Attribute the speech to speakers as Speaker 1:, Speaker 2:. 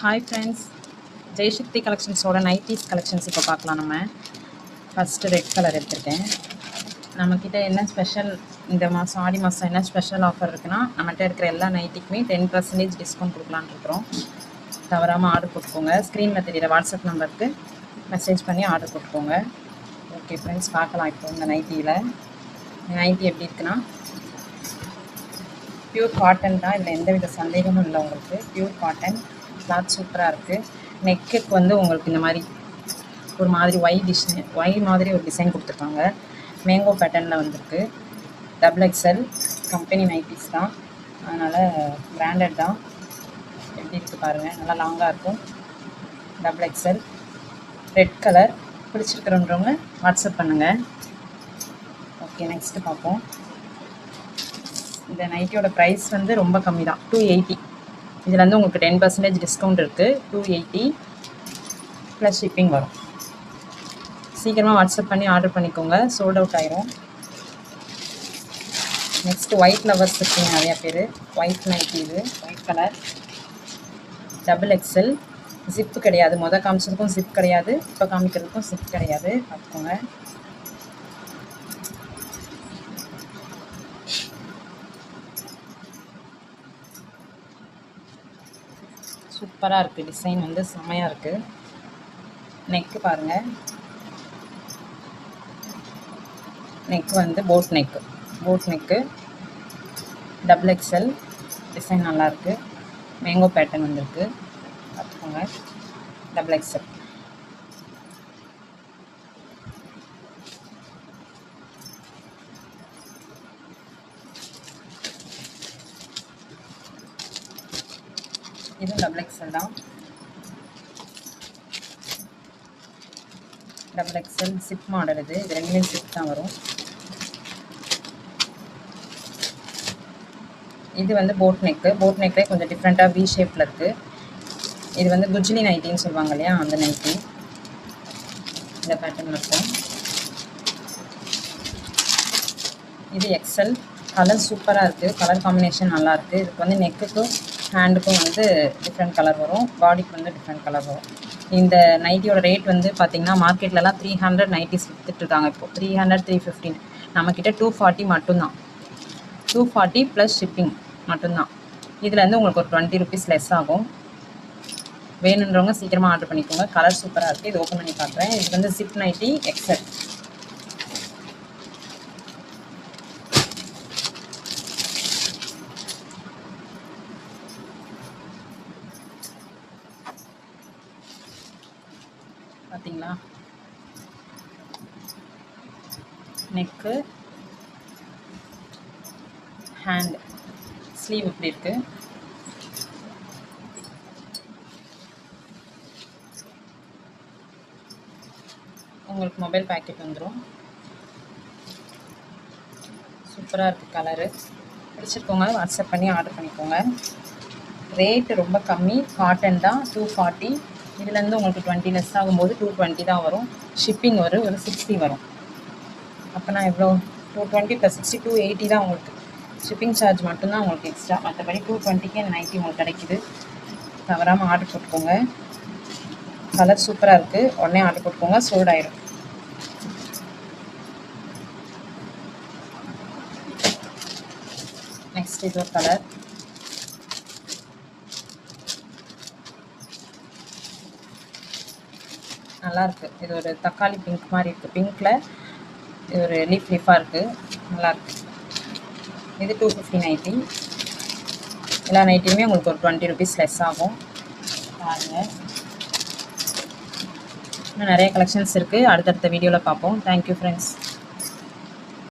Speaker 1: Hi friends, Jaishakthi கலெக்ஷன்ஸோட nighties collections இப்போ பார்க்கலாம். நம்ம ஃபஸ்ட்டு ரெட் கலர் எடுத்திருக்கேன். நம்மக்கிட்ட என்ன ஸ்பெஷல் இந்த மாதம் ஆடி மாதம் என்ன ஸ்பெஷல் ஆஃபர் இருக்குன்னா, நம்மகிட்ட இருக்கிற எல்லா நைட்டிக்குமே 10% டிஸ்கவுண்ட் கொடுக்கலான்னு இருக்கிறோம். தவறாமல் ஆர்டர் போட்டுக்கோங்க. ஸ்க்ரீனில் தெரியிற வாட்ஸ்அப் நம்பருக்கு மெசேஜ் பண்ணி ஆர்டர் போட்டுக்கோங்க. ஓகே ஃப்ரெண்ட்ஸ், பார்க்கலாம். இப்போ இந்த நைட்டியில் நைட்டி எப்படி இருக்குன்னா, பியூர் காட்டன் தான். இதில் எந்த வித சந்தேகமும் இல்லை. உங்களுக்கு பியூர் காட்டன் கிளாத் சூப்பராக இருக்குது. நெக்குக்கு வந்து உங்களுக்கு இந்த மாதிரி ஒரு மாதிரி ஒய் மாதிரி ஒரு டிசைன் கொடுத்துருக்காங்க. மேங்கோ பேட்டர்னில் வந்திருக்கு. XXL கம்பெனி நைட்டிஸ் தான், அதனால் பிராண்டட் தான். எப்படி இருக்குது பாருங்கள், நல்லா லாங்காக இருக்கும். XXL ரெட் கலர் பிடிச்சிருக்கிறவங்க வாட்ஸ்அப் பண்ணுங்கள். ஓகே, நெக்ஸ்ட்டு பார்ப்போம். இந்த நைட்டியோட ப்ரைஸ் வந்து ரொம்ப கம்மி தான், 280. இதில் வந்து உங்களுக்கு 10% டிஸ்கவுண்ட் இருக்குது. 280 ப்ளஸ் ஷிப்பிங் வரும். சீக்கிரமாக வாட்ஸ்அப் பண்ணி ஆர்டர் பண்ணிக்கோங்க, சோல்ட் அவுட் ஆயிரும். நெக்ஸ்ட்டு ஒயிட் லவர்ஸ் இருக்கீங்க நிறையா பேர். ஒயிட் நைட்டி, இது ஒயிட் கலர் XXL. ஜிப்பு கிடையாது. மொதல் காமிச்சதுக்கும் ஜிப் கிடையாது, இப்போ காமிக்கிறதுக்கும் ஜிப் கிடையாது, பார்த்துக்கோங்க. சூப்பராக இருக்குது. டிசைன் வந்து செம்மையாக இருக்குது. நெக்கு பாருங்கள். நெக்கு வந்து போட் நெக்கு XXL. டிசைன் நல்லாயிருக்கு. மேங்கோ பேட்டர்ன் வந்துருக்கு, பார்த்துக்கோங்க. XXL. இதுவும் XXL தான். XXL chip model. இது ரெண்டுமே சிப் தான் வரும். இது வந்து போட் நெக்லே கொஞ்சம் டிஃப்ரெண்ட்டாக வி ஷேப்பில் இருக்குது. இது வந்து குஜ்லி நைட்டின்னு சொல்லுவாங்க இல்லையா, அந்த நைட்டி இந்த பேட்டர்னில் இருக்கும். இது XL. கலர் சூப்பராக இருக்குது. கலர் காம்பினேஷன் நல்லாயிருக்கு. இதுக்கு வந்து நெக்குக்கும் ஹேண்டுக்கும் வந்து டிஃப்ரெண்ட் கலர் வரும். பாடிக்கு வந்து டிஃப்ரெண்ட் கலர் வரும். இந்த நைட்டியோட ரேட் வந்து பார்த்திங்கன்னா, மார்க்கெட்லலாம் 300 நைட்டிஸ் விற்றுட்ருக்காங்க. இப்போது 300, 315. நம்மக்கிட்ட 240 மட்டும்தான். 240 ப்ளஸ் ஷிப்பிங் மட்டும்தான். இதில் வந்து உங்களுக்கு ஒரு 20 rupees லெஸ் ஆகும். வேணுன்றவங்க சீக்கிரமாக ஆர்டர் பண்ணிக்கோங்க. கலர் சூப்பராக இருக்குது. இது ஓப்பன் பண்ணி காட்டுறேன். இது வந்து ஜிப் நைட்டி XL. பார்த்தீங்களா, நெக்கு, ஹேண்ட், ஸ்லீவ் இப்படி இருக்குது. உங்களுக்கு மொபைல் பேக்கெட் வந்துடும். சூப்பராக இருக்குது. கலரு பிடிச்சிருக்கோங்க, வாட்ஸ்அப் பண்ணி ஆர்டர் பண்ணிக்கோங்க. ரேட்டு ரொம்ப கம்மி. காட்டன் தான். 240. இதுலேருந்து உங்களுக்கு 20 லெஸ் ஆகும்போது 220 தான் வரும். ஷிப்பிங் ஒரு 60 வரும். அப்போனா எவ்வளோ? 220 + 60 280 தான் உங்களுக்கு. ஷிப்பிங் சார்ஜ் மட்டும்தான் உங்களுக்கு எக்ஸ்ட்ரா. மற்றபடி 220க்கே நைட்டி உங்களுக்கு கிடைக்கிது. தவறாமல் ஆர்டர் போட்டுக்கோங்க. கலர் சூப்பராக இருக்குது. உடனே ஆர்டர் போட்டுக்கோங்க, சோல்ட் ஆயிரும். நெக்ஸ்ட் இது ஒரு கலர். நல்லாயிருக்கு. இது ஒரு தக்காளி பிங்க் மாதிரி இருக்குது. பிங்க்கில் இது ஒரு லீஃபாக இருக்குது. நல்லாயிருக்கு. இது 250 நைட்டி. எல்லா நைட்டியுமே உங்களுக்கு ஒரு 20 rupees லெஸ் ஆகும். பாருங்கள், இன்னும் நிறைய கலெக்ஷன்ஸ் இருக்குது. அடுத்தடுத்த வீடியோவில் பார்ப்போம். Thank you friends.